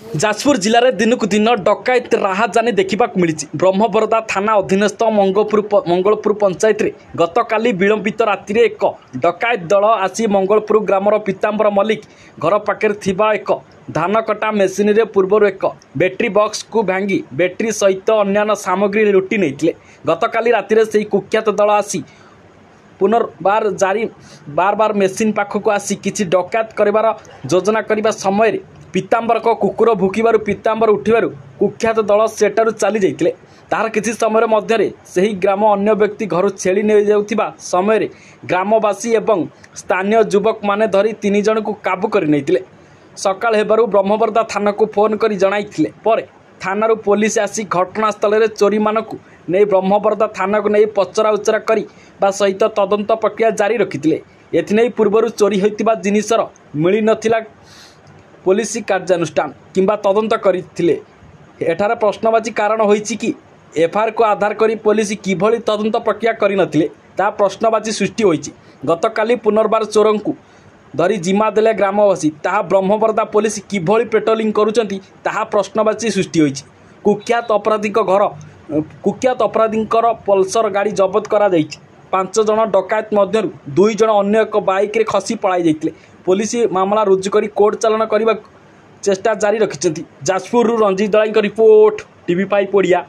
जाजपुर जिले में दिन को दिन डकायत राहाजानी देखा मिली। ब्रह्मबरदा थाना अधीनस्थ मंगलपुर पंचायत रे गतकाली विलंबित राति एक डकायत दल आसी मंगलपुर ग्रामर पीतांबर मल्लिक घर पाखे थिबा एक धान कटा मेसीन रे पूर्वर एक बैटेरी बॉक्स को भांगी बैटेरी सहित अन्य सामग्री लुटि नहीं। गतकाली राति से कुख्यात दल आसी पुनर्बार बार बार मेसीन पाखक आसी किसी डकायत कर योजना करने समय पीतांबर को कुकुर भुकिबारु पीतांबर उठिबारु कुख्यात दल सेठारु चली जाइतिले। तार किसी समय मध्य से ही ग्राम अन्य व्यक्ति घर छेड़ी नहीं जाउथिबा समय ग्रामवासी एवं स्थानीय युवक माने धरी 3 जन को काबू कर नहीं। सकाळ हेबारु ब्रह्मबरदा थाना को फोन कर जणाइथिले पर थानारू पुलिस आसी घटनास्थल में चोरी मानक नहीं ब्रह्मबरदा थाना को नहीं पचरा उचरा करी सहित तदंत प्रक्रिया जारी रखिथिले। एथिनै पूर्वरु चोरी होइतिबा जिनिसर मिली नथिला पुलिस कार्यानुष्ठान किंबा तदंत करथिले। एठार प्रश्नवाची कारण होइछि कि एफआईआर को आधार करी पुलिस किभली तदंत प्रक्रिया करि नथिले ता प्रश्नवाची सृष्टि होइछि। गतकाली पुनर्बार चोरन को धरी जिम्मा देले ग्रामवासी ताहा ब्रह्मबरदा पुलिस किभली पेट्रोलिंग करूचंती ताहा प्रश्नवाची सृष्टि होइछि। कुख्यात अपराधींकर पल्सर गाड़ी जबत करा जाइछि। 5 जन डकायत मध्य 2 जन अन्य एक बाइक रे खसी पलाई जाइतिले। पुलिस मामला रुजु करी कोर्ट चालान करने चेष्टा जारी रखिछंती। जाजपुर रंजीत दलाईଙ୍କ रिपोर्ट टीवी5 ओडिया।